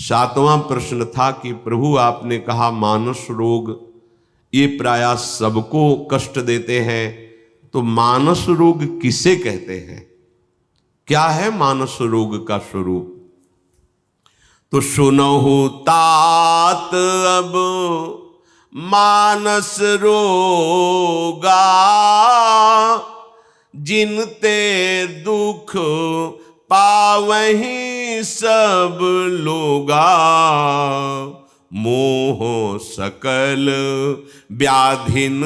सातवां प्रश्न था कि प्रभु आपने कहा मानस रोग ये प्रायः सबको कष्ट देते हैं, तो मानस रोग किसे कहते हैं? क्या है मानस रोग का स्वरूप? तो सुनहु तात अब मानस रोगा, जिनते दुख पावहीं सब लोगा। मोह सकल व्याधिन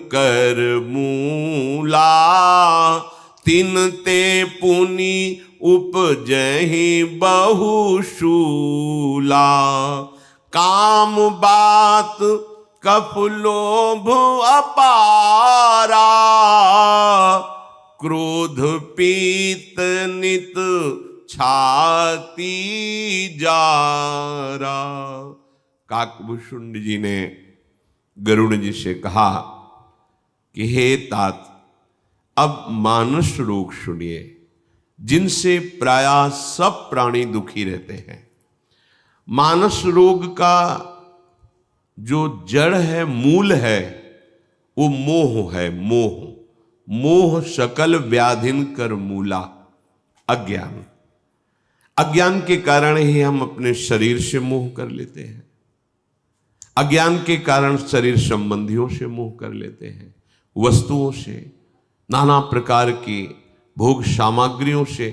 कर मूला, तिनते पुनि उपजहि बहुशूला। काम बात कफ लोभ अपारा, क्रोध पीत नित छाती जारा। काकभूषुंड जी ने गरुड़ जी से कहा कि हे तात, अब मानस रोग सुनिए, जिनसे प्रायः सब प्राणी दुखी रहते हैं। मानस रोग का जो जड़ है, मूल है, वो मोह है। मोह मोह सकल व्याधिन कर मूला। अज्ञान, अज्ञान के कारण ही हम अपने शरीर से मोह कर लेते हैं। अज्ञान के कारण शरीर संबंधियों से मोह कर लेते हैं, वस्तुओं से, नाना प्रकार की भोग सामग्रियों से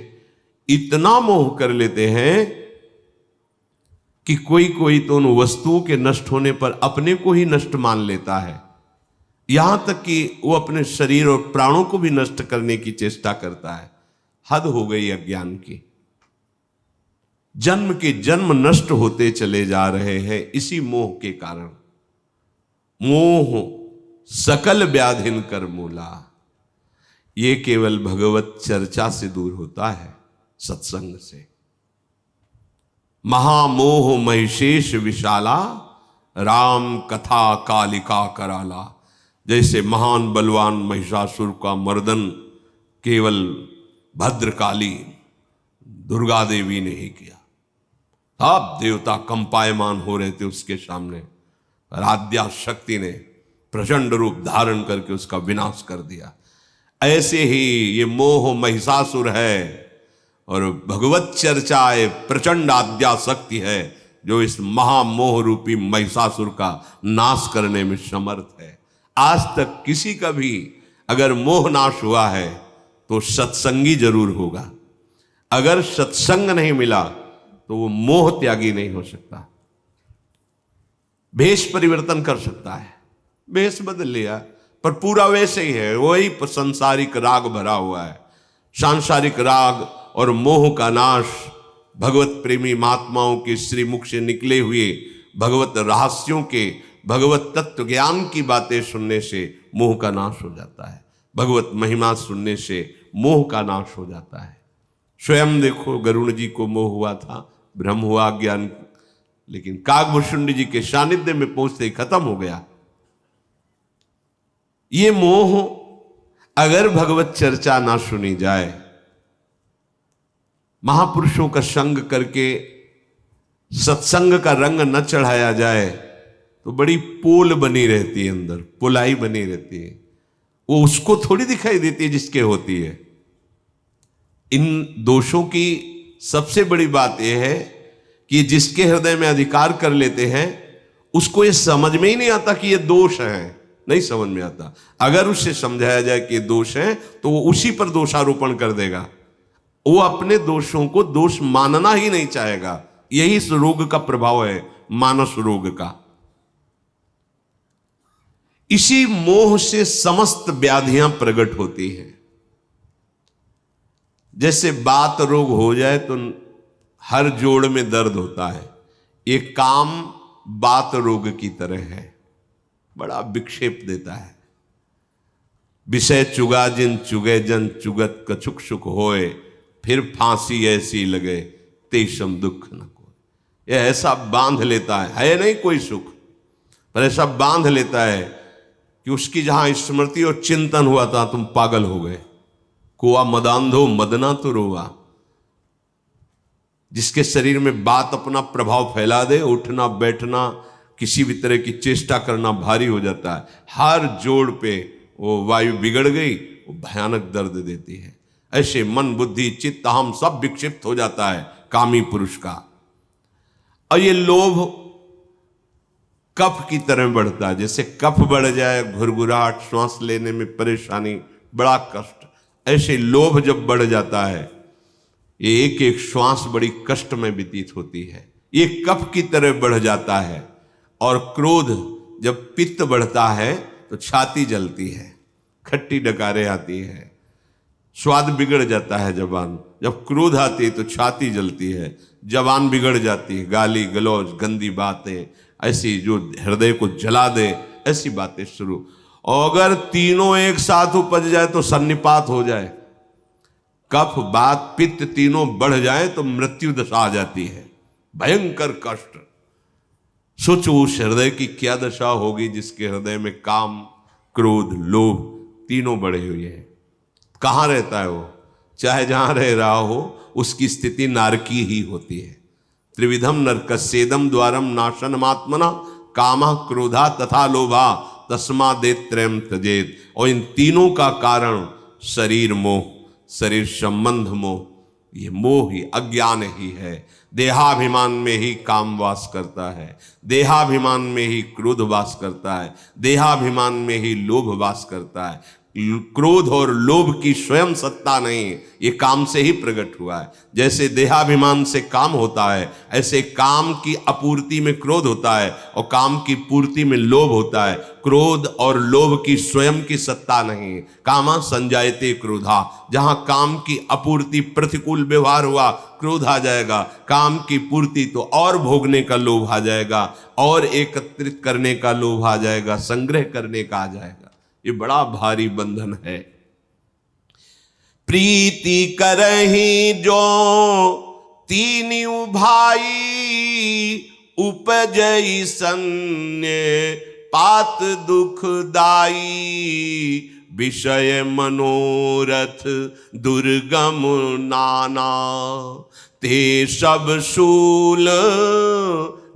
इतना मोह कर लेते हैं कि कोई कोई तो उन वस्तुओं के नष्ट होने पर अपने को ही नष्ट मान लेता है, यहां तक कि वो अपने शरीर और प्राणों को भी नष्ट करने की चेष्टा करता है। हद हो गई अज्ञान की। जन्म के जन्म नष्ट होते चले जा रहे हैं इसी मोह के कारण। मोह सकल व्याधिन कर मूला। ये केवल भगवत चर्चा से दूर होता है, सत्संग से। महामोह महिषेष विशाला, राम कथा कालिका कराला। जैसे महान बलवान महिषासुर का मर्दन केवल भद्रकाली दुर्गा देवी ने ही किया। अब देवता कंपायमान हो रहे थे उसके सामने, और आद्या शक्ति ने प्रचंड रूप धारण करके उसका विनाश कर दिया। ऐसे ही ये मोह महिषासुर है, और भगवत चर्चा है प्रचंड आद्या शक्ति है, जो इस महामोह रूपी महिषासुर का नाश करने में समर्थ है। आज तक किसी का भी अगर मोह नाश हुआ है तो सत्संगी जरूर होगा। अगर सत्संग नहीं मिला तो वो मोह त्यागी नहीं हो सकता। भेष परिवर्तन कर सकता है, भेष बदल लिया, पर पूरा वैसे ही है, वही सांसारिक राग भरा हुआ है। सांसारिक राग और मोह का नाश भगवत प्रेमी महात्माओं के श्रीमुख से निकले हुए भगवत रहस्यों के, भगवत तत्व ज्ञान की बातें सुनने से मोह का नाश हो जाता है। भगवत महिमा सुनने से मोह का नाश हो जाता है। स्वयं देखो, गरुड़ जी को मोह हुआ था, भ्रम हुआ ज्ञान, लेकिन काकभूषुंड जी के सानिध्य में पहुंचते ही खत्म हो गया। ये मोह अगर भगवत चर्चा ना सुनी जाए, महापुरुषों का संग करके सत्संग का रंग न चढ़ाया जाए, तो बड़ी पोल बनी रहती है, अंदर पुलाई बनी रहती है। वो उसको थोड़ी दिखाई देती है जिसके होती है। इन दोषों की सबसे बड़ी बात यह है कि जिसके हृदय में अधिकार कर लेते हैं उसको ये समझ में ही नहीं आता कि ये दोष है, नहीं समझ में आता। अगर उससे समझाया जाए कि ये दोष है तो वो उसी पर दोषारोपण कर देगा। वो अपने दोषों को दोष मानना ही नहीं चाहेगा। यही इस रोग का प्रभाव है, मानस रोग का। इसी मोह से समस्त व्याधियां प्रकट होती हैं। जैसे बात रोग हो जाए तो हर जोड़ में दर्द होता है, ये काम बात रोग की तरह है, बड़ा विक्षेप देता है। विषय चुगा जिन चुगे जन चुगत कछुक सुख होए, फिर फांसी ऐसी लगे तेषम दुख न कोई। यह ऐसा बांध लेता है नहीं कोई सुख, पर ऐसा बांध लेता है कि उसकी जहां स्मृति और चिंतन हुआ था तुम पागल हो गए। कुआ मदांधो मदना तो रोआ। जिसके शरीर में बात अपना प्रभाव फैला दे, उठना बैठना किसी भी तरह की चेष्टा करना भारी हो जाता है। हर जोड़ पे वो वायु बिगड़ गई, वो भयानक दर्द देती है। ऐसे मन बुद्धि चित्त अहम सब विक्षिप्त हो जाता है कामी पुरुष का। और ये लोभ कफ की तरह बढ़ता है। जैसे कफ बढ़ जाए, घुरघुराहट, श्वास लेने में परेशानी, बड़ा कष्ट, ऐसे लोभ जब बढ़ जाता है, ये एक एक श्वास बड़ी कष्ट में व्यतीत होती है। ये कफ की तरह बढ़ जाता है। और क्रोध जब पित्त बढ़ता है तो छाती जलती है, खट्टी डकारें आती है, स्वाद बिगड़ जाता है जबान। जब क्रोध आती है तो छाती जलती है, जबान बिगड़ जाती है, गाली गलौज, गंदी बातें, ऐसी जो हृदय को जला दे, ऐसी बातें शुरू। और अगर तीनों एक साथ उपज जाए तो सन्निपात हो जाए, कफ बात पित्त तीनों बढ़ जाए तो मृत्यु दशा आ जाती है, भयंकर कष्ट। सोचो उस हृदय की क्या दशा होगी जिसके हृदय में काम, क्रोध, लोभ तीनों बढ़े हुए हैं। कहाँ रहता है वो? चाहे जहां रह रहा हो, उसकी स्थिति नारकी ही होती है। त्रिविधम नरकस्येदम द्वारम नाशनमात्मना कामा क्रोधा तथा लोभा तस्मादेत्रयम् त्यजेत। और इन तीनों का कारण शरीर मोह, शरीर संबंध मोह, ये मोह ही, अज्ञान ही है। देहाभिमान में ही काम वास करता है, देहाभिमान में ही क्रोध वास करता है, देहाभिमान में ही लोभ वास करता है। क्रोध और लोभ की स्वयं सत्ता नहीं, ये काम से ही प्रकट हुआ है। जैसे देहाभिमान से काम होता है, ऐसे काम की आपूर्ति में क्रोध होता है और काम की पूर्ति में लोभ होता है। क्रोध और लोभ की स्वयं की सत्ता नहीं। कामा संजायते क्रोधा, जहां काम की आपूर्ति प्रतिकूल व्यवहार हुआ, क्रोध आ जाएगा। काम की पूर्ति तो और भोगने का लोभ आ जाएगा, और एकत्रित करने का लोभ आ जाएगा, संग्रह करने का आ जाएगा। ये बड़ा भारी बंधन है। प्रीति करही जो तीनिउ भाई, उपजई सन्य पात दुखदाई। विषय मनोरथ दुर्गम नाना, ते सब शूल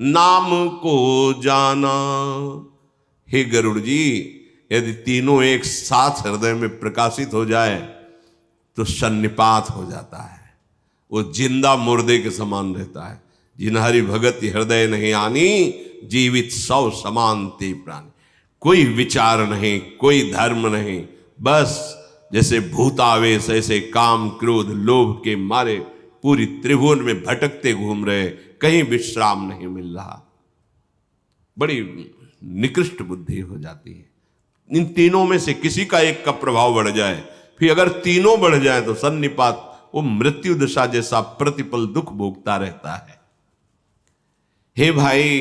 नाम को जाना। हे गरुड़ जी, यदि तीनों एक साथ हृदय में प्रकाशित हो जाए तो सन्निपात हो जाता है। वो जिंदा मुर्दे के समान रहता है। जिन्हरि भगत हृदय नहीं आनी, जीवित सौ समान ते प्राणी। कोई विचार नहीं, कोई धर्म नहीं, बस जैसे भूतावेश ऐसे काम क्रोध लोभ के मारे पूरी त्रिभुवन में भटकते घूम रहे, कहीं विश्राम नहीं मिल रहा। बड़ी निकृष्ट बुद्धि हो जाती है। इन तीनों में से किसी का एक का प्रभाव बढ़ जाए, फिर अगर तीनों बढ़ जाए तो सन्निपात, वो मृत्यु दशा जैसा प्रतिपल दुख भोगता रहता है। हे भाई,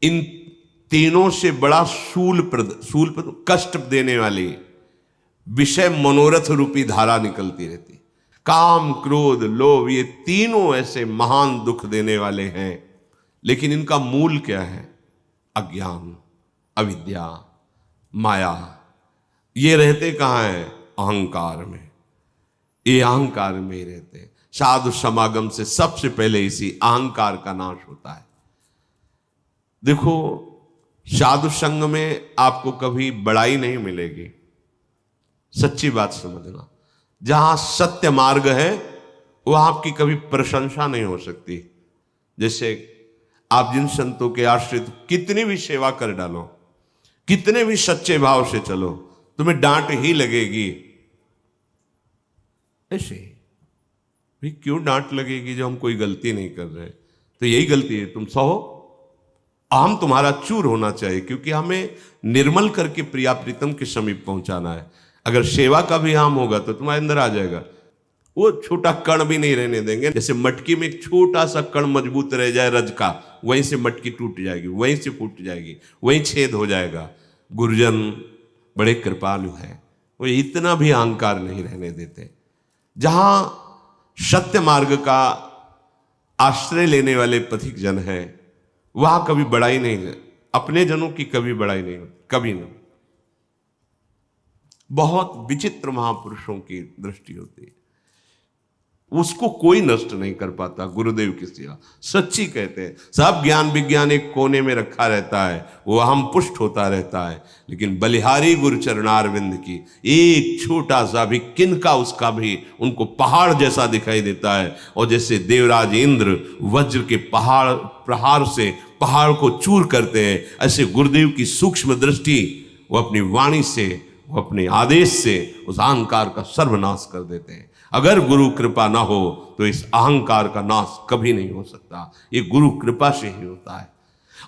इन तीनों से बड़ा शूलप्रद कष्ट देने वाली विषय मनोरथ रूपी धारा निकलती रहती। काम क्रोध लोभ, ये तीनों ऐसे महान दुख देने वाले हैं, लेकिन इनका मूल क्या है? अज्ञान, अविद्या, माया। ये रहते कहाँ हैं? अहंकार में। ये अहंकार में ही रहते हैं। साधु समागम से सबसे पहले इसी अहंकार का नाश होता है। देखो, साधु संग में आपको कभी बड़ाई नहीं मिलेगी, सच्ची बात समझना। जहां सत्य मार्ग है वहां आपकी कभी प्रशंसा नहीं हो सकती। जैसे आप जिन संतों के आश्रित कितनी भी सेवा कर डालो, कितने भी सच्चे भाव से चलो, तुम्हें डांट ही लगेगी। ऐसे भाई क्यों डांट लगेगी जब हम कोई गलती नहीं कर रहे? तो यही गलती है, तुम सहो। अहम तुम्हारा चूर होना चाहिए, क्योंकि हमें निर्मल करके प्रिया प्रीतम के समीप पहुंचाना है। अगर सेवा का भी अहम होगा तो तुम्हारे अंदर आ जाएगा, वो छोटा कण भी नहीं रहने देंगे। जैसे मटकी में एक छोटा सा कण मजबूत रह जाए रज का, वहीं से मटकी टूट जाएगी, वहीं से फूट जाएगी, वहीं छेद हो जाएगा। गुरुजन बड़े कृपालु हैं, वो इतना भी अहंकार नहीं रहने देते। जहां सत्य मार्ग का आश्रय लेने वाले पथिक जन हैं, वहां कभी बड़ाई नहीं है, अपने जनों की कभी बड़ाई नहीं होती, कभी नहीं। बहुत विचित्र महापुरुषों की दृष्टि होती है। उसको कोई नष्ट नहीं कर पाता गुरुदेव की सेवा। सच्ची कहते हैं, सब ज्ञान विज्ञान एक कोने में रखा रहता है, वो हम पुष्ट होता रहता है, लेकिन बलिहारी गुरु चरणारविंद की एक छोटा सा भी किनका उसका भी उनको पहाड़ जैसा दिखाई देता है। और जैसे देवराज इंद्र वज्र के पहाड़ प्रहार से पहाड़ को चूर करते हैं, ऐसे गुरुदेव की सूक्ष्म दृष्टि वो अपनी वाणी से, वो अपने आदेश से उस अहंकार का सर्वनाश कर देते हैं। अगर गुरु कृपा ना हो तो इस अहंकार का नाश कभी नहीं हो सकता, ये गुरु कृपा से ही होता है।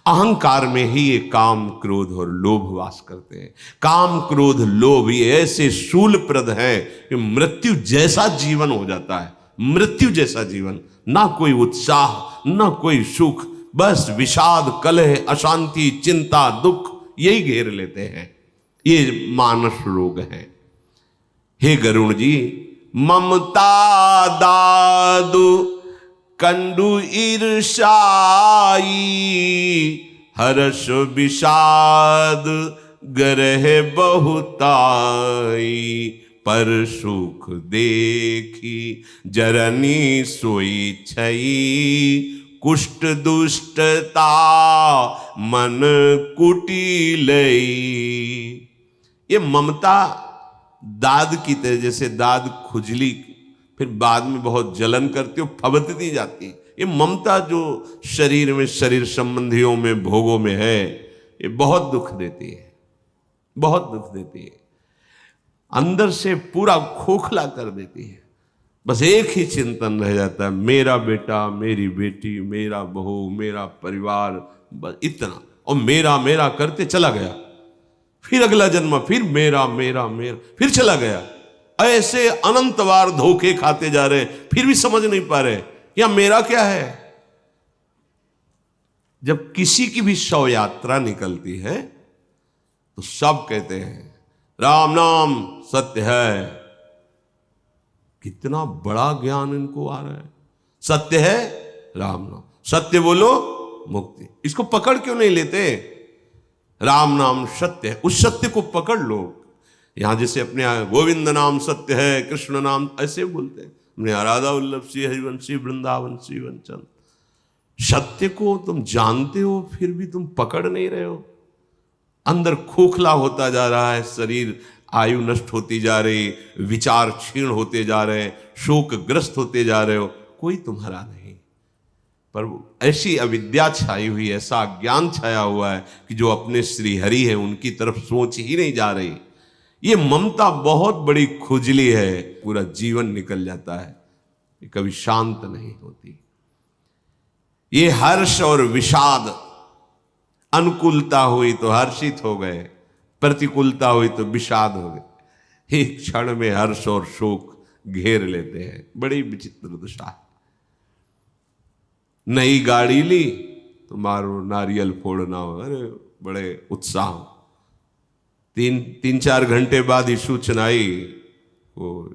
अहंकार में ही ये काम क्रोध और लोभ वास करते हैं। काम क्रोध लोभ ये ऐसे शूलप्रद हैं कि मृत्यु जैसा जीवन हो जाता है, मृत्यु जैसा जीवन, ना कोई उत्साह ना कोई सुख, बस विषाद कलह अशांति चिंता दुख यही घेर लेते हैं। ये मानस रोग है। हे गरुण जी, ममता दादु कंडु ईर्षाई, हर्ष विषाद गरह बहुताई, पर सुख देखी जरनी सोई छई, कुष्ठ दुष्टता मन कुटिलई। ये ममता दाद की तरह, जैसे दाद खुजली फिर बाद में बहुत जलन करती हो, फबकती जाती है। ये ममता जो शरीर में, शरीर संबंधियों में, भोगों में है, ये बहुत दुख देती है, बहुत दुख देती है, अंदर से पूरा खोखला कर देती है। बस एक ही चिंतन रह जाता है, मेरा बेटा, मेरी बेटी, मेरा बहू, मेरा परिवार, बस इतना। और मेरा मेरा करते चला गया, फिर अगला जन्म फिर मेरा मेरा मेरा, फिर चला गया। ऐसे अनंत बार धोखे खाते जा रहे, फिर भी समझ नहीं पा रहे या मेरा क्या है। जब किसी की भी शव यात्रा निकलती है तो सब कहते हैं राम नाम सत्य है। कितना बड़ा ज्ञान इनको आ रहा है। सत्य है राम नाम, सत्य बोलो मुक्ति। इसको पकड़ क्यों नहीं लेते? राम नाम सत्य है, उस सत्य को पकड़ लो। यहां जैसे अपने गोविंद नाम सत्य है, कृष्ण नाम ऐसे बोलते हैं, अपने राधा वल्लभ श्री हरिवंशी वृंदावन श्री वंचन। सत्य को तुम जानते हो फिर भी तुम पकड़ नहीं रहे हो। अंदर खोखला होता जा रहा है शरीर, आयु नष्ट होती जा रही, विचार क्षीण होते जा रहे, शोकग्रस्त होते जा रहे हो, कोई तुम्हारा नहीं। पर ऐसी अविद्या छाई हुई, ऐसा ज्ञान छाया हुआ है कि जो अपने श्री हरि है उनकी तरफ सोच ही नहीं जा रही। ये ममता बहुत बड़ी खुजली है, पूरा जीवन निकल जाता है, ये कभी शांत नहीं होती। ये हर्ष और विषाद, अनुकूलता हुई तो हर्षित हो गए, प्रतिकूलता हुई तो विषाद हो गए। एक क्षण में हर्ष और शोक घेर लेते हैं। बड़ी विचित्र दशा है। नई गाड़ी ली तो मारो नारियल फोड़ना हो, अरे बड़े उत्साह। तीन चार घंटे बाद ही सूचना आई, वो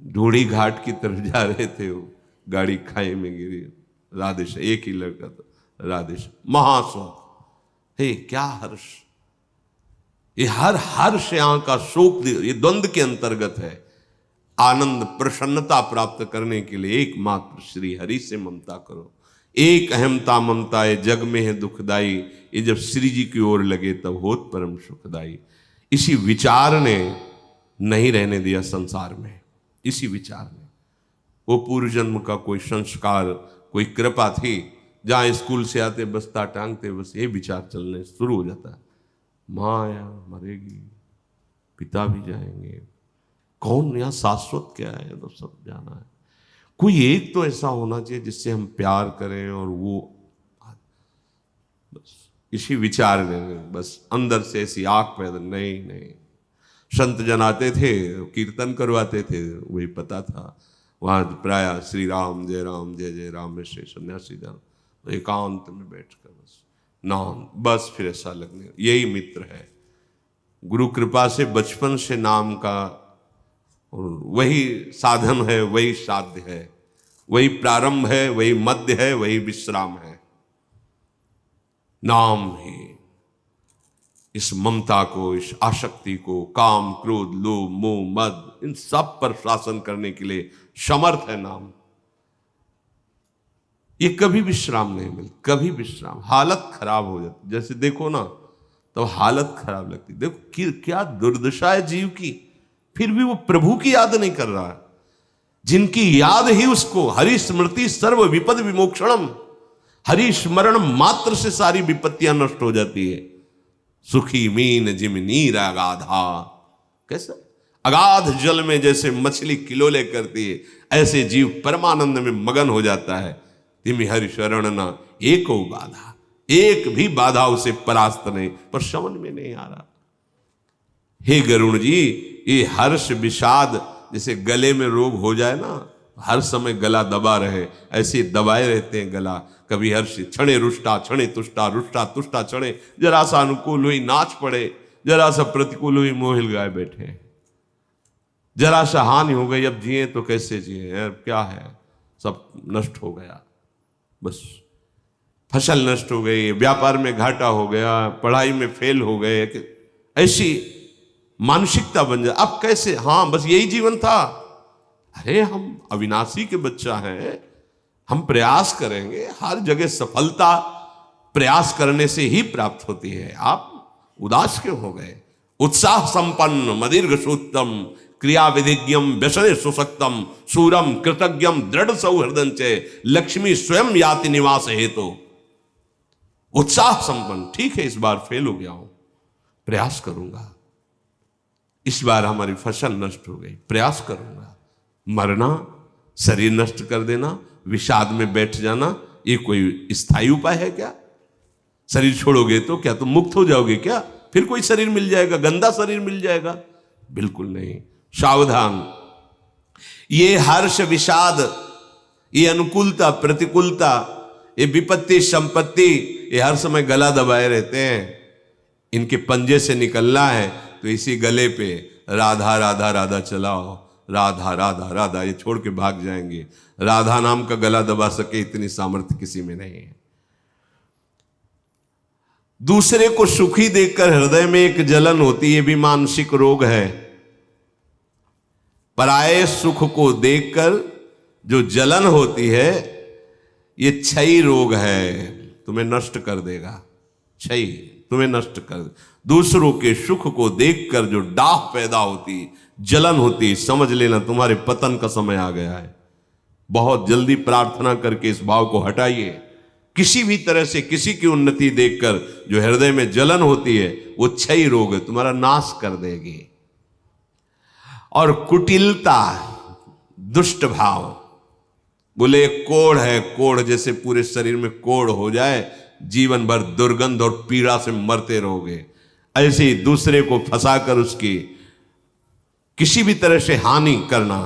ढूढ़ी घाट की तरफ जा रहे थे, वो गाड़ी खाई में गिरी। राधेश, एक ही लड़का था, राधेश महाशोक। हे क्या हर्ष! ये हर हर्ष यहाँ का शोक, ये द्वंद्व के अंतर्गत है। आनंद प्रसन्नता प्राप्त करने के लिए एकमात्र श्री हरि से ममता करो। एक अहमता ममता है जग में है दुखदाई, ये जब श्री जी की ओर लगे तब होत परम सुखदाई। इसी विचार ने नहीं रहने दिया संसार में, इसी विचार ने। वो पूर्व जन्म का कोई संस्कार, कोई कृपा थी, जहाँ स्कूल से आते बस्ता टांगते बस ये विचार चलने शुरू हो जाता है, माया मरेगी, पिता भी जाएंगे, कौन यहाँ शाश्वत क्या है, तो सब जाना है। कोई एक तो ऐसा होना चाहिए जिससे हम प्यार करें, और वो बस इसी विचार में बस अंदर से ऐसी आग पैदा। नहीं, संत जन आते थे, कीर्तन करवाते थे, वही पता था। वहाँ प्राय श्री राम जय जय राम में श्री सन्यासी जन तो एकांत में बैठकर बस नाम, बस फिर ऐसा लगने, यही मित्र है। गुरु कृपा से बचपन से नाम का, और वही साधन है, वही साध्य है, वही प्रारंभ है, वही मध्य है, वही विश्राम है, नाम ही। इस ममता को, इस आसक्ति को, काम, क्रोध, लोभ, मोह, मद, इन सब पर शासन करने के लिए समर्थ है नाम। ये कभी विश्राम नहीं मिलता, कभी विश्राम। हालत खराब हो जाती, जैसे देखो ना तो हालत खराब लगती। देखो क्या दुर्दशा है जीव की, फिर भी वो प्रभु की याद नहीं कर रहा है। जिनकी याद ही उसको, हरि स्मृति सर्व विपद विमोक्षणम, हरि स्मरण मात्र से सारी विपत्तियां नष्ट हो जाती है। सुखी मीन जिम नीर अगाधा, कैसा अगाध जल में जैसे मछली किलोले करती है, ऐसे जीव परमानंद में मगन हो जाता है। तिमि हरि शरण न एको बाधा, एक भी बाधा उसे परास्त नहीं, पर समझ में नहीं आ रहा। हे गरुण जी, ये हर्ष विषाद, जैसे गले में रोग हो जाए ना, हर समय गला दबा रहे, ऐसे दबाए रहते हैं गला। कभी हर्ष क्षणे रुष्टा, क्षणे तुष्टा, रुष्टा तुष्टा क्षणे, जरा सा अनुकूल हुई नाच पड़े, जरा सा प्रतिकूल हुई मोहिल गाय बैठे, जरा सा हानि हो गई, अब जिए तो कैसे जिए यार, क्या है, सब नष्ट हो गया। बस फसल नष्ट हो गई, व्यापार में घाटा हो गया, पढ़ाई में फेल हो गए, ऐसी मानसिकता बन जाए। अब कैसे, हाँ बस यही जीवन था। अरे हम अविनाशी के बच्चा हैं, हम प्रयास करेंगे, हर जगह सफलता प्रयास करने से ही प्राप्त होती है। आप उदास क्यों हो गए? उत्साह संपन्न मदीर्घ सूत्रम क्रिया विधिज्ञम व्यसने सुशक्तम सूरम कृतज्ञम दृढ़ सौहृदं च लक्ष्मी स्वयं याति निवास हेतु। उत्साह संपन्न, ठीक है इस बार फेल हो गया हूं, प्रयास करूंगा, इस बार हमारी फसल नष्ट हो गई, प्रयास करूंगा। मरना, शरीर नष्ट कर देना, विषाद में बैठ जाना, ये कोई स्थायी उपाय है क्या? शरीर छोड़ोगे तो क्या तुम मुक्त हो जाओगे क्या? फिर कोई शरीर मिल जाएगा, गंदा शरीर मिल जाएगा? बिल्कुल नहीं। सावधान। ये हर्ष विषाद, ये अनुकूलता प्रतिकूलता, ये विपत्ति संपत्ति, ये हर समय गला दबाए रहते हैं। इनके पंजे से निकलना है तो इसी गले पे राधा राधा राधा चलाओ, राधा राधा राधा, ये छोड़ के भाग जाएंगे। राधा नाम का गला दबा सके इतनी सामर्थ्य किसी में नहीं है। दूसरे को सुखी देखकर हृदय में एक जलन होती है, ये भी मानसिक रोग है। पराये सुख को देखकर जो जलन होती है, ये क्षयी रोग है, तुम्हें नष्ट कर देगा। क्षयी तुम्हें नष्ट कर। दूसरों के सुख को देखकर जो डाह पैदा होती, जलन होती, समझ लेना तुम्हारे पतन का समय आ गया है। बहुत जल्दी प्रार्थना करके इस भाव को हटाइए। किसी भी तरह से किसी की उन्नति देखकर जो हृदय में जलन होती है, वो क्षयी रोग है, तुम्हारा नाश कर देगी। और कुटिलता, दुष्ट भाव, बोले कोढ़ है, कोढ़ जैसे पूरे शरीर में कोढ़ हो जाए, जीवन भर दुर्गंध और पीड़ा से मरते रहोगे। ऐसे ही दूसरे को फंसाकर उसकी किसी भी तरह से हानि करना,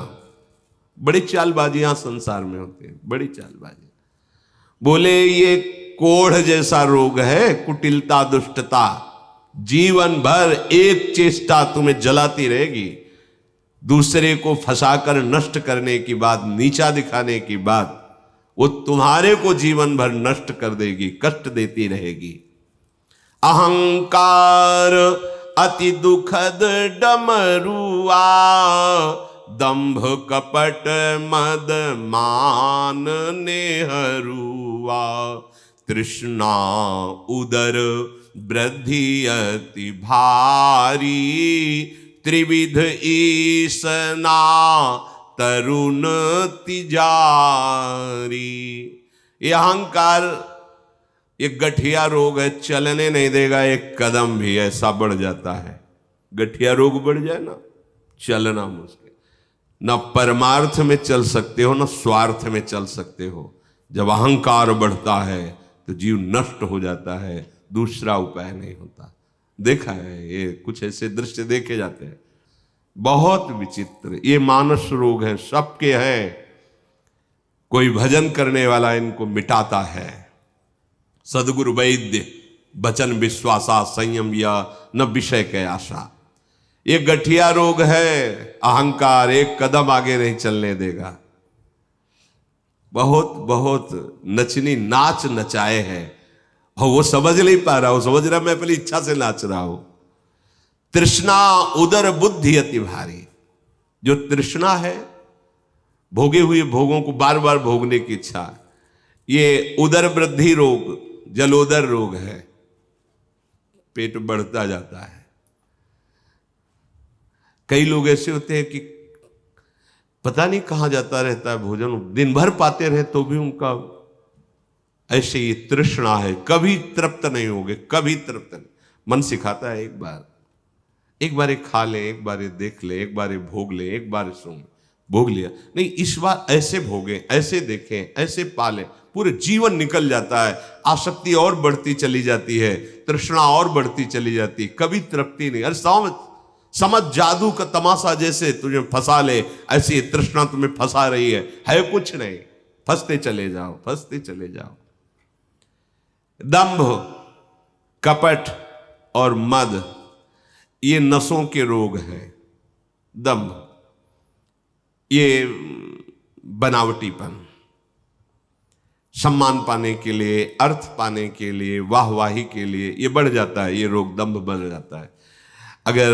बड़ी चालबाजियां संसार में होती है, बड़ी चालबाजी। बोले ये कोढ़ जैसा रोग है कुटिलता, दुष्टता, जीवन भर एक चेष्टा तुम्हें जलाती रहेगी। दूसरे को फंसाकर नष्ट करने की बात, नीचा दिखाने की बात, वो तुम्हारे को जीवन भर नष्ट कर देगी, कष्ट देती रहेगी। अहंकार अति दुखद डमरुआ, दंभ कपट मद मान नेहरुआ, तृष्णा उदर वृद्धि अति भारी, त्रिविध ईसना तरुण तिजारी। ये अहंकार एक गठिया रोग है, चलने नहीं देगा एक कदम भी, ऐसा बढ़ जाता है। गठिया रोग बढ़ जाए ना, चलना मुश्किल, ना परमार्थ में चल सकते हो, ना स्वार्थ में चल सकते हो। जब अहंकार बढ़ता है तो जीव नष्ट हो जाता है, दूसरा उपाय नहीं होता। देखा है, ये कुछ ऐसे दृश्य देखे जाते हैं, बहुत विचित्र। ये मानस रोग है, सबके हैं। कोई भजन करने वाला इनको मिटाता है। सदगुरु वैद्य बचन विश्वासा, संयम या न विषय के आशा। ये गठिया रोग है, अहंकार एक कदम आगे नहीं चलने देगा। बहुत बहुत नचनी नाच नचाए हैं और वो समझ नहीं पा रहा, वो समझ रहा मैं अपनी इच्छा से नाच रहा हूं। तृष्णा उदर बुद्धि अति भारी। जो तृष्णा है, भोगे हुए भोगों को बार बार भोगने की इच्छा, ये उदर वृद्धि रोग, जलोदर रोग है। पेट बढ़ता जाता है। कई लोग ऐसे होते हैं कि पता नहीं कहां जाता रहता है भोजन, दिन भर पाते रहे तो भी उनका ऐसे ही तृष्णा है, कभी तृप्त नहीं होगे, कभी तृप्त नहीं। मन सिखाता है एक बार खा ले, एक बार देख ले, एक बार भोग ले, एक बार सुन, भोग लिया नहीं, इस बार ऐसे भोगे, ऐसे देखें, ऐसे पाले, पूरे जीवन निकल जाता है। आसक्ति और बढ़ती चली जाती है, तृष्णा और बढ़ती चली जाती है, कभी तृप्ति नहीं। अरे समझ जादू का तमाशा जैसे तुझे फंसा ले, ऐसी तृष्णा तुम्हें फंसा रही है कुछ नहीं, फंसते चले जाओ, फंसते चले जाओ। दंभ, कपट और मद, ये नसों के रोग हैं। दंभ, ये बनावटीपन, सम्मान पाने के लिए, अर्थ पाने के लिए, वाहवाही के लिए ये बढ़ जाता है, ये रोग दंभ बढ़ जाता है। अगर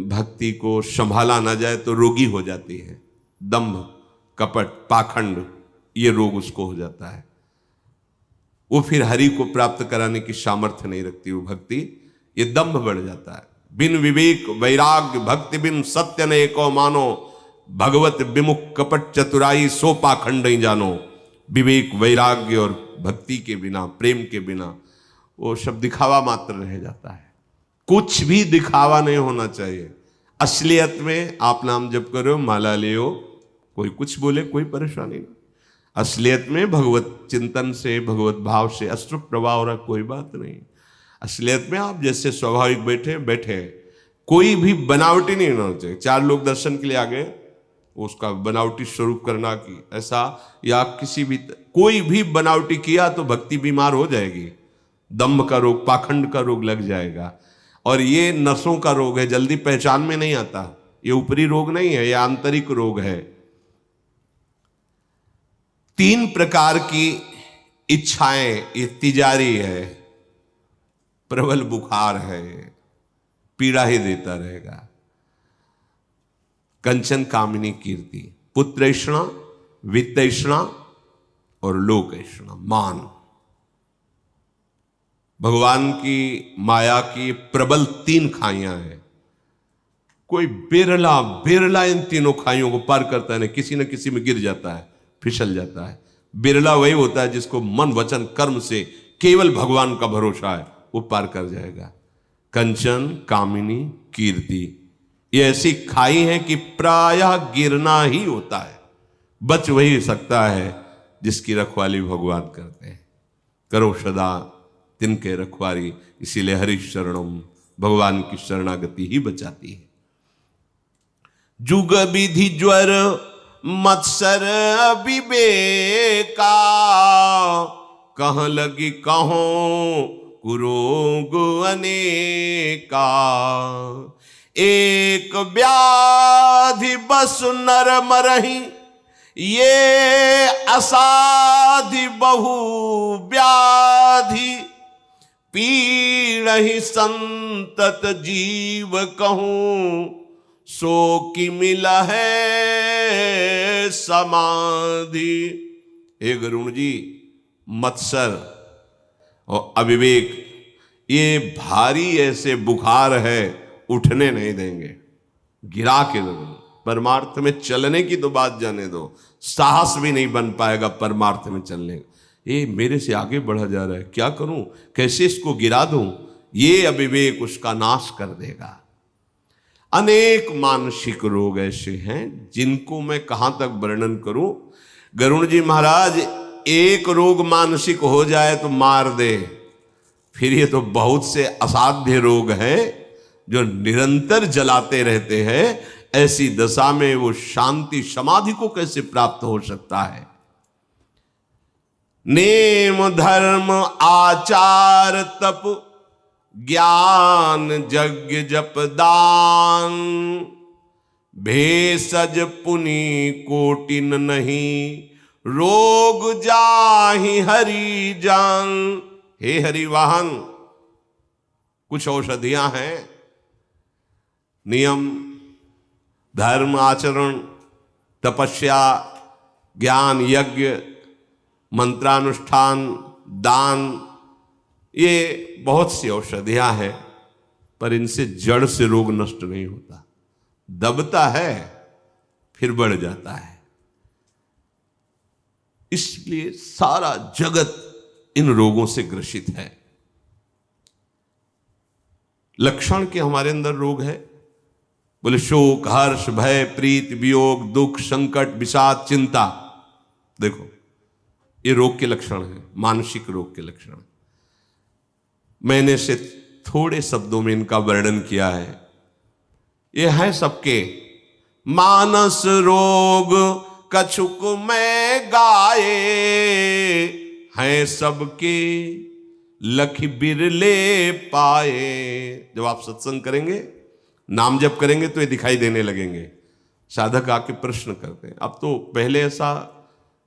भक्ति को संभाला ना जाए तो रोगी हो जाती है। दंभ, कपट, पाखंड, ये रोग उसको हो जाता है। वो फिर हरि को प्राप्त कराने की सामर्थ्य नहीं रखती वो भक्ति, ये दंभ बढ़ जाता है। बिन विवेक वैराग्य भक्ति बिन सत्य ने को मानो, भगवत विमुख कपट चतुराई सो पाखंड ही जानो। विवेक वैराग्य और भक्ति के बिना, प्रेम के बिना वो सब दिखावा मात्र रह जाता है। कुछ भी दिखावा नहीं होना चाहिए। असलियत में आप नाम जप करो, माला ले, कोई कुछ बोले कोई परेशानी नहीं। असलियत में भगवत चिंतन से, भगवत भाव से अश्रु प्रवाह हो रहा, कोई बात नहीं। असलियत में आप जैसे स्वाभाविक बैठे, कोई भी बनावटी नहीं होना चाहिए। चार लोग दर्शन के लिए आ गए, उसका बनावटी स्वरूप करना की ऐसा, या किसी भी कोई भी बनावटी किया तो भक्ति बीमार हो जाएगी। दम्भ का रोग, पाखंड का रोग लग जाएगा। और ये नसों का रोग है, जल्दी पहचान में नहीं आता। ये ऊपरी रोग नहीं है, ये आंतरिक रोग है। 3 प्रकार की इच्छाएं, ये तिजारी है, प्रबल बुखार है, पीड़ा ही देता रहेगा। कंचन कामिनी कीर्ति, पुत्रैषणा, वित्तैषणा और लोकैषणा, मान। भगवान की माया की प्रबल 3 खाइयां हैं। कोई बिरला इन तीनों खाइयों को पार करता है, ना किसी न किसी में गिर जाता है, फिसल जाता है। बिरला वही होता है जिसको मन वचन कर्म से केवल भगवान का भरोसा है, वो पार कर जाएगा। कंचन कामिनी कीर्ति, ये ऐसी खाई है कि प्रायः गिरना ही होता है, बच वही सकता है जिसकी रखवाली भगवान करते हैं। करो सदा तिनके रखवारी, इसीलिए हरि शरणम, भगवान की शरणागति ही बचाती है। जुग विधि ज्वर मत्सर विवेका, कहाँ लगी कहों कुरोग अनेका। एक व्याधि बस नर मरहि, ये असाधि बहु व्याधि। पीड़हि संतत जीव कहूं, सो की मिला है समाधि। हे गरुण जी, मत्सर और अविवेक, ये भारी ऐसे बुखार है, उठने नहीं देंगे, गिरा के दो। परमार्थ में चलने की तो बात जाने दो, साहस भी नहीं बन पाएगा परमार्थ में चलने का। ये मेरे से आगे बढ़ा जा रहा है, क्या करूं, कैसे इसको गिरा दूं। ये अविवेक उसका नाश कर देगा। अनेक मानसिक रोग ऐसे हैं जिनको मैं कहां तक वर्णन करूं। गरुण जी महाराज, एक रोग मानसिक हो जाए तो मार दे, फिर ये तो बहुत से असाध्य रोग हैं जो निरंतर जलाते रहते हैं। ऐसी दशा में वो शांति समाधि को कैसे प्राप्त हो सकता है। नेम धर्म आचार तप ज्ञान यज्ञ जप दान, भेषज पुनि कोटिन नहीं, रोग जाहि हरि जान। हे हरिवाहन, कुछ औषधियां हैं, नियम, धर्म आचरण, तपस्या, ज्ञान, यज्ञ, मंत्रानुष्ठान, दान, ये बहुत सी औषधियां हैं, पर इनसे जड़ से रोग नष्ट नहीं होता। दबता है फिर बढ़ जाता है। इसलिए सारा जगत इन रोगों से ग्रसित है। लक्षण के हमारे अंदर रोग है, बोले शोक, हर्ष, भय, प्रीति, वियोग, दुख, संकट, विषाद, चिंता। देखो ये रोग के लक्षण है, मानसिक रोग के लक्षण। मैंने से थोड़े शब्दों में इनका वर्णन किया है। ये है सबके। मानस रोग कछुक में गाए, हैं सबके लख बिरले पाए। जब आप सत्संग करेंगे, नाम जप करेंगे तो ये दिखाई देने लगेंगे। साधक आके प्रश्न करते हैं। अब तो पहले ऐसा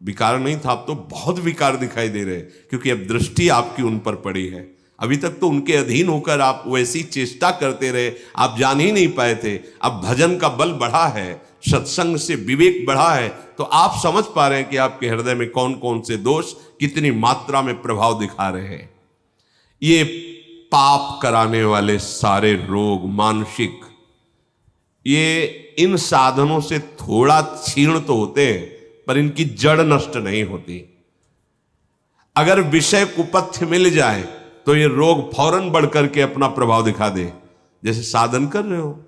विकार नहीं था, अब तो बहुत विकार दिखाई दे रहे हैं, क्योंकि अब दृष्टि आपकी उन पर पड़ी है। अभी तक तो उनके अधीन होकर आप वैसी चेष्टा करते रहे, आप जान ही नहीं पाए थे। अब भजन का बल बढ़ा है, सत्संग से विवेक बढ़ा है, तो आप समझ पा रहे हैं कि आपके हृदय में कौन कौन से दोष कितनी मात्रा में प्रभाव दिखा रहे हैं। ये पाप कराने वाले सारे रोग मानसिक, ये इन साधनों से थोड़ा क्षीण तो होते हैं, पर इनकी जड़ नष्ट नहीं होती। अगर विषय कुपथ्य मिल जाए तो ये रोग फौरन बढ़ करके अपना प्रभाव दिखा दे। जैसे साधन कर रहे हो,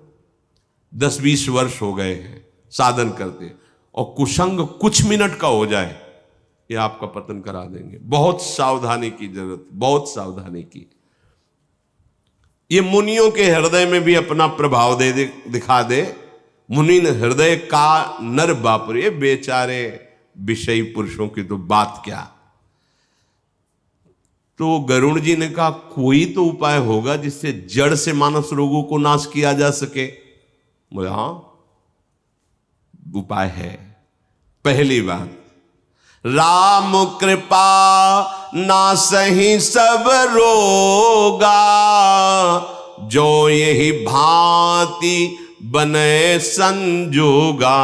10-20 वर्ष हो गए हैं साधन करते, और कुसंग कुछ मिनट का हो जाए, ये आपका पतन करा देंगे। बहुत सावधानी की जरूरत, बहुत सावधानी की। ये मुनियों के हृदय में भी अपना प्रभाव दिखा दे। मुनि हृदय का नर बापरे, बेचारे विषयी पुरुषों की तो बात क्या। तो गरुड़ जी ने कहा कोई तो उपाय होगा जिससे जड़ से मानस रोगों को नाश किया जा सके। बोले हाँ उपाय है। पहली बात, राम कृपा नासहि सब रोगा, जो यही भांति बने संजोगा।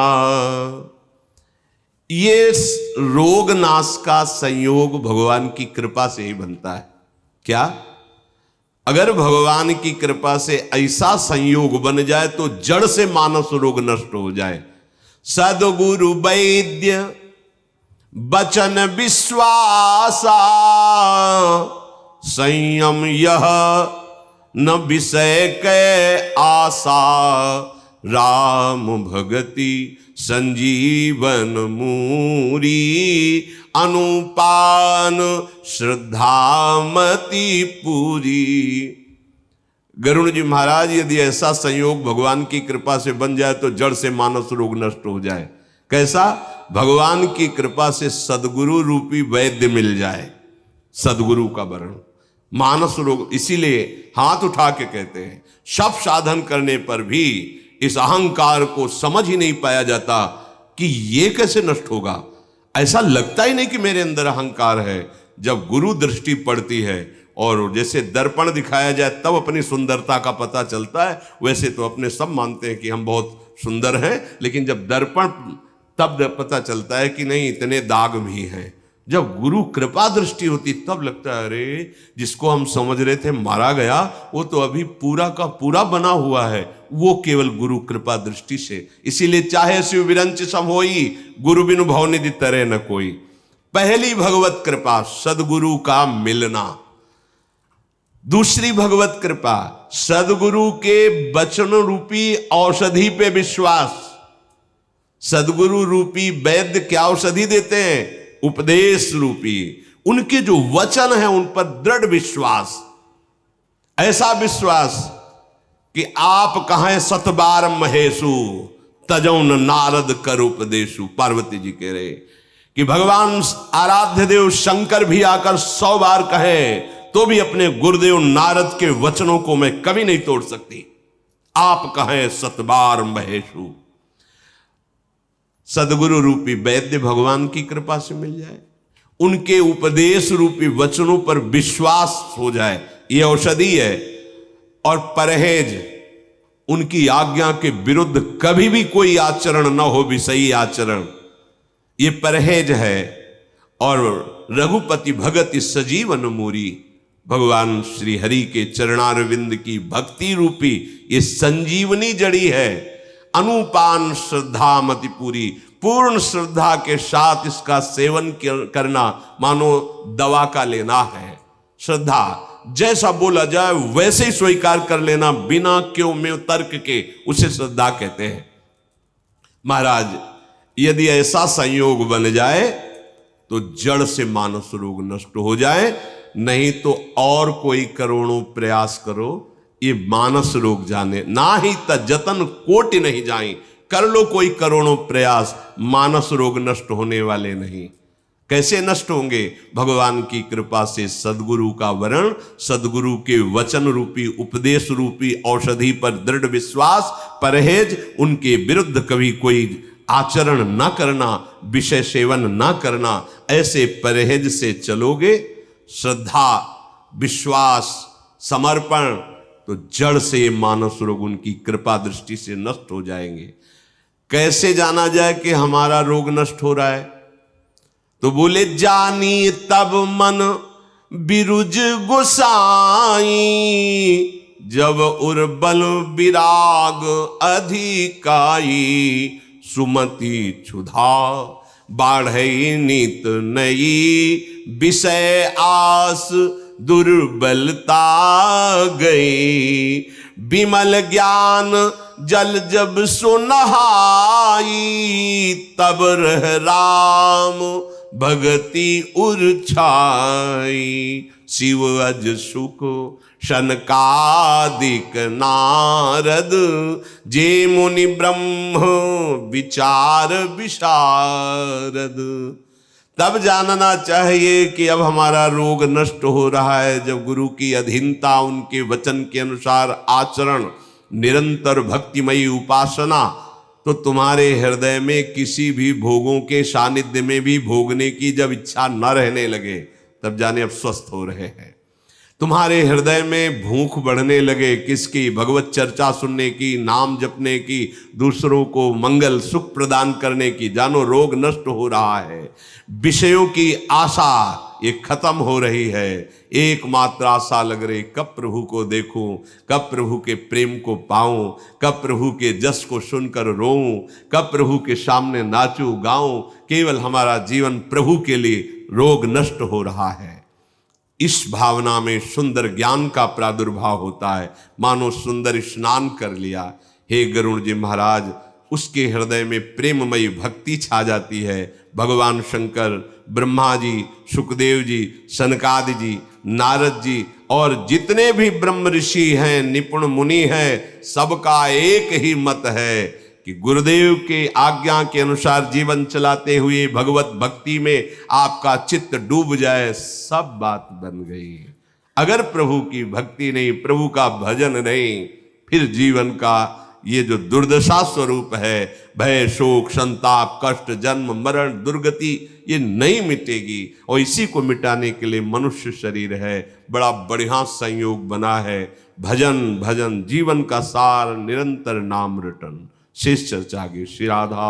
ये रोग नाश का संयोग भगवान की कृपा से ही बनता है। क्या? अगर भगवान की कृपा से ऐसा संयोग बन जाए तो जड़ से मानस रोग नष्ट हो जाए। सद्गुरु वैद्य बचन विश्वासा, संयम यह न विषय के आशा, राम भगति संजीवन मूरी, अनुपान श्रद्धामति पूरी। गरुड़ जी महाराज, यदि ऐसा संयोग भगवान की कृपा से बन जाए तो जड़ से मानस रोग नष्ट हो जाए। कैसा? भगवान की कृपा से सदगुरु रूपी वैद्य मिल जाए, सदगुरु का वर्ण, मानस रोग। इसीलिए हाथ उठा के कहते हैं, सब साधन करने पर भी इस अहंकार को समझ ही नहीं पाया जाता कि ये कैसे नष्ट होगा। ऐसा लगता ही नहीं कि मेरे अंदर अहंकार है। जब गुरु दृष्टि पड़ती है और जैसे दर्पण दिखाया जाए तब अपनी सुंदरता का पता चलता है। वैसे तो अपने सब मानते हैं कि हम बहुत सुंदर हैं, लेकिन जब दर्पण तब पता चलता है कि नहीं, इतने दाग भी हैं। जब गुरु कृपा दृष्टि होती तब लगता है अरे जिसको हम समझ रहे थे मारा गया, वो तो अभी पूरा का पूरा बना हुआ है, वो केवल गुरु कृपा दृष्टि से। इसीलिए चाहे शिव विरंच सम होई, गुरु बिनु भवनिधि तरे न कोई। पहली भगवत कृपा सदगुरु का मिलना। दूसरी भगवत कृपा सदगुरु के वचन रूपी औषधि पे विश्वास। सदगुरु रूपी वैद्य क्या औषधि देते हैं? उपदेश रूपी, उनके जो वचन है उन पर दृढ़ विश्वास। ऐसा विश्वास कि आप कहें सतबार महेशु, तजौन नारद कर उपदेशु। पार्वती जी कह रहे कि भगवान आराध्य देव शंकर भी आकर 100 बार कहे तो भी अपने गुरुदेव नारद के वचनों को मैं कभी नहीं तोड़ सकती। आप कहें सतबार महेशु। सदगुरु रूपी वैद्य भगवान की कृपा से मिल जाए, उनके उपदेश रूपी वचनों पर विश्वास हो जाए, ये औषधि है। और परहेज, उनकी आज्ञा के विरुद्ध कभी भी कोई आचरण न हो, भी सही आचरण, ये परहेज है। और रघुपति भगति सजीवन मूरी, भगवान श्री हरि के चरणारविंद की भक्ति रूपी ये संजीवनी जड़ी है। अनुपान श्रद्धा मति पूरी, पूर्ण श्रद्धा के साथ इसका सेवन करना मानो दवा का लेना है। श्रद्धा, जैसा बोला जाए वैसे ही स्वीकार कर लेना, बिना क्यों में तर्क के, उसे श्रद्धा कहते हैं। महाराज, यदि ऐसा संयोग बन जाए तो जड़ से मानस रोग नष्ट हो जाए, नहीं तो और कोई करोड़ों प्रयास करो, ये मानस रोग जाने ना ही जतन कोटि नहीं जाए। कर लो कोई करोड़ों प्रयास, मानस रोग नष्ट होने वाले नहीं। कैसे नष्ट होंगे? भगवान की कृपा से सदगुरु का वरण, सदगुरु के वचन रूपी उपदेश रूपी औषधि पर दृढ़ विश्वास, परहेज, उनके विरुद्ध कभी कोई आचरण न करना, विषय सेवन न करना। ऐसे परहेज से चलोगे, श्रद्धा, विश्वास, समर्पण, तो जड़ से मानस रोग उनकी कृपा दृष्टि से नष्ट हो जाएंगे। कैसे जाना जाए कि हमारा रोग नष्ट हो रहा है? तो बोले, जानी तब मन बिरुज गोसाई, जब उर्बल विराग अधिकाई, सुमति क्षुधा बाढ़ई नित नई, विषय आस दुर्बलता गई, विमल ज्ञान जल जब सुनहाई, तब रह राम भगति उर्छाई, शिव अज सुख शनकादिक नारद, जे मुनि ब्रह्म विचार विशारद। तब जानना चाहिए कि अब हमारा रोग नष्ट हो रहा है, जब गुरु की अधीनता, उनके वचन के अनुसार आचरण, निरंतर भक्तिमयी उपासना, तो तुम्हारे हृदय में किसी भी भोगों के सानिध्य में भी भोगने की जब इच्छा न रहने लगे, तब जाने अब स्वस्थ हो रहे हैं। तुम्हारे हृदय में भूख बढ़ने लगे, किसकी? भगवत चर्चा सुनने की, नाम जपने की, दूसरों को मंगल सुख प्रदान करने की, जानो रोग नष्ट हो रहा है। विषयों की आशा ये खत्म हो रही है। एकमात्र आशा लग रही, कब प्रभु को देखूं, कब प्रभु के प्रेम को पाऊं, कब प्रभु के जस को सुनकर रोऊं, कब प्रभु के सामने नाचूं गाऊं। केवल हमारा जीवन प्रभु के लिए, रोग नष्ट हो रहा है। इस भावना में सुंदर ज्ञान का प्रादुर्भाव होता है, मानो सुंदर स्नान कर लिया। हे गरुण जी महाराज, उसके हृदय में प्रेममयी भक्ति छा जाती है। भगवान शंकर, ब्रह्मा जी, सुखदेव जी, सनकादि जी, नारद जी और जितने भी ब्रह्म ऋषि हैं, निपुण मुनि हैं, सबका एक ही मत है कि गुरुदेव के आज्ञा के अनुसार जीवन चलाते हुए भगवत भक्ति में आपका चित्त डूब जाए, सब बात बन गई। अगर प्रभु की भक्ति नहीं, प्रभु का भजन नहीं, फिर जीवन का ये जो दुर्दशा स्वरूप है, भय, शोक, संताप, कष्ट, जन्म, मरण, दुर्गति, ये नहीं मिटेगी। और इसी को मिटाने के लिए मनुष्य शरीर है। बड़ा बढ़िया संयोग बना है। भजन भजन जीवन का सार, निरंतर नाम रटन। शेष चर्चा की श्री राधा।